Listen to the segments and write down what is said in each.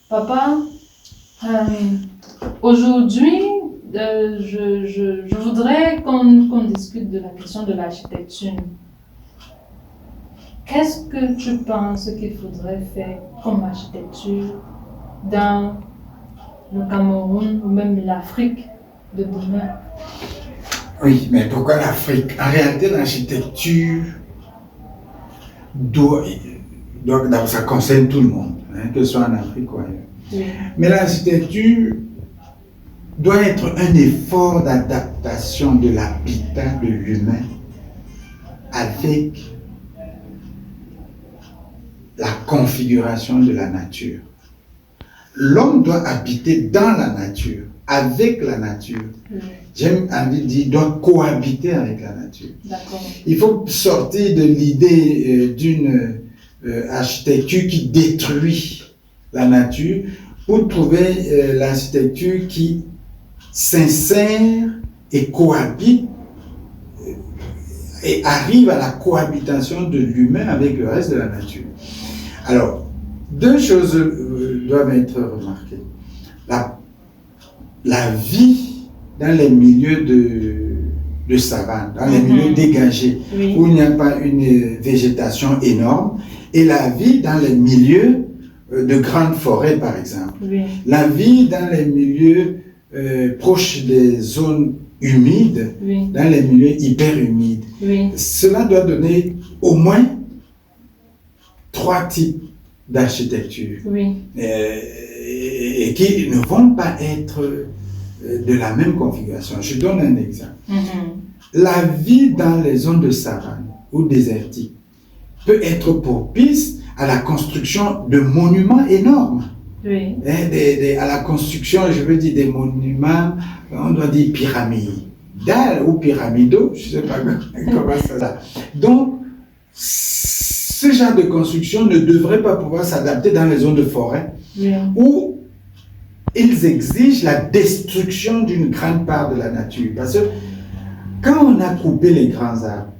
Papa, aujourd'hui, je voudrais qu'on discute de la question de l'architecture. Qu'est-ce que tu penses qu'il faudrait faire comme architecture dans le Cameroun ou même l'Afrique de demain? Oui, mais pourquoi l'Afrique? En réalité, l'architecture ça concerne tout le monde, hein, que ce soit en Afrique ou ailleurs. Oui. Mais l'architecture doit être un effort d'adaptation de l'habitat de l'humain avec la configuration de la nature. L'homme doit habiter dans la nature, avec la nature. Oui. J'aime envie de dire, il doit cohabiter avec la nature. D'accord. Il faut sortir de l'idée d'une architecture qui détruit la nature pour trouver l'architecture qui s'insère et cohabite et arrive à la cohabitation de l'humain avec le reste de la nature. Alors, deux choses doivent être remarquées. La vie dans les milieux de savane, dans les milieux dégagés, Oui. où il n'y a pas une végétation énorme, et la vie dans les milieux de grandes forêts, par exemple. Oui. La vie dans les milieux proches des zones humides, Oui. dans les milieux hyper humides. Oui. Cela doit donner au moins 3 types d'architecture Oui. et qui ne vont pas être de la même configuration. Je donne un exemple. La vie dans les zones de savane ou désertiques peut être propice à la construction de monuments énormes. Oui. À la construction, je veux dire, des monuments, on doit dire pyramidales ou pyramidaux, je ne sais pas comment ça. Donc, ce genre de construction ne devrait pas pouvoir s'adapter dans les zones de forêt, Oui. où ils exigent la destruction d'une grande part de la nature. Parce que quand on a coupé les grands arbres,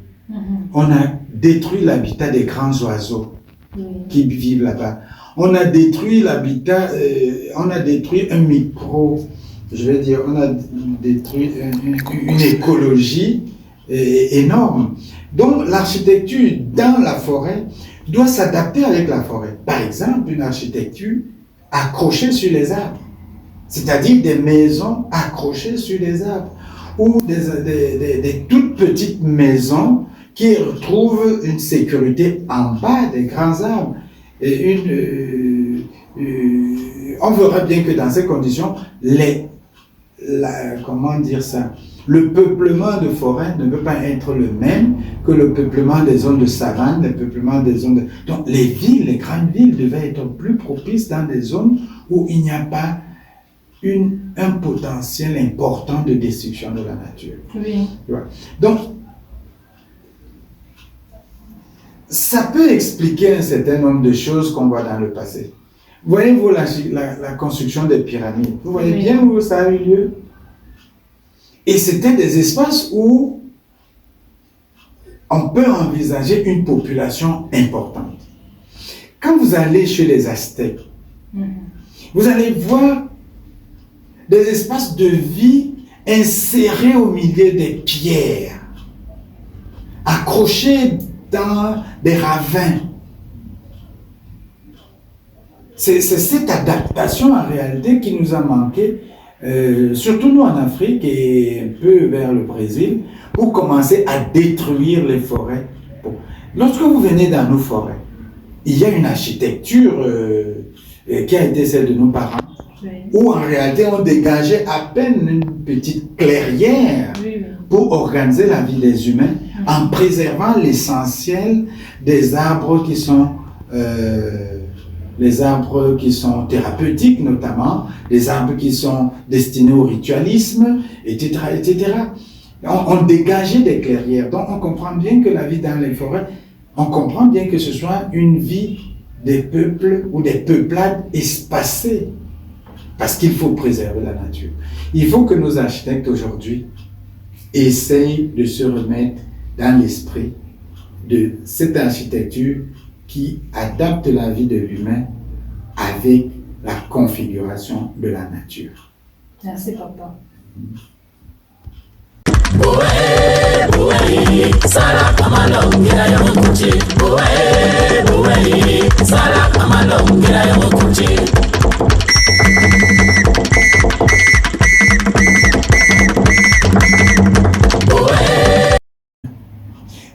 on a détruit l'habitat des grands oiseaux qui vivent là-bas. On a détruit l'habitat, on a détruit un micro, je vais dire, on a détruit une écologie énorme. Donc l'architecture dans la forêt doit s'adapter avec la forêt. Par exemple, une architecture accrochée sur les arbres, c'est-à-dire des maisons accrochées sur les arbres, ou des toutes petites maisons qui retrouvent une sécurité en bas des grands arbres. Et on verra bien que dans ces conditions, comment dire ça, le peuplement de forêt ne peut pas être le même que le peuplement des zones de savane, le peuplement des zones de... Donc les villes, les grandes villes devaient être plus propices dans des zones où il n'y a pas un potentiel important de destruction de la nature. Oui. Donc, ça peut expliquer un certain nombre de choses qu'on voit dans le passé. Voyez-vous la construction des pyramides? Vous voyez bien où ça a eu lieu? Et c'était des espaces où on peut envisager une population importante. Quand vous allez chez les Aztèques, vous allez voir des espaces de vie insérés au milieu des pierres, accrochés dans des ravins. C'est cette adaptation en réalité qui nous a manqué, surtout nous en Afrique et un peu vers le Brésil, pour commencer à détruire les forêts. Bon. Lorsque vous venez dans nos forêts, il y a une architecture qui a été celle de nos parents, où en réalité on dégageait à peine une petite clairière pour organiser la vie des humains, en préservant l'essentiel des arbres qui sont les arbres qui sont thérapeutiques notamment, les arbres qui sont destinés au ritualisme, etc., etc. On dégageait des clairières. Donc on comprend bien que la vie dans les forêts, on comprend bien que ce soit une vie des peuples ou des peuplades espacées. Parce qu'il faut préserver la nature. Il faut que nos architectes aujourd'hui essayent de se remettre dans l'esprit de cette architecture qui adapte la vie de l'humain avec la configuration de la nature. Merci, papa.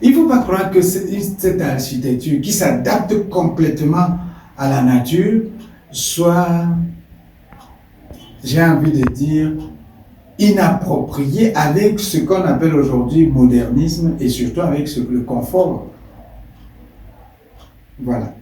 Il ne faut pas croire que cette architecture qui s'adapte complètement à la nature soit, j'ai envie de dire, inappropriée avec ce qu'on appelle aujourd'hui modernisme et surtout avec le confort. Voilà.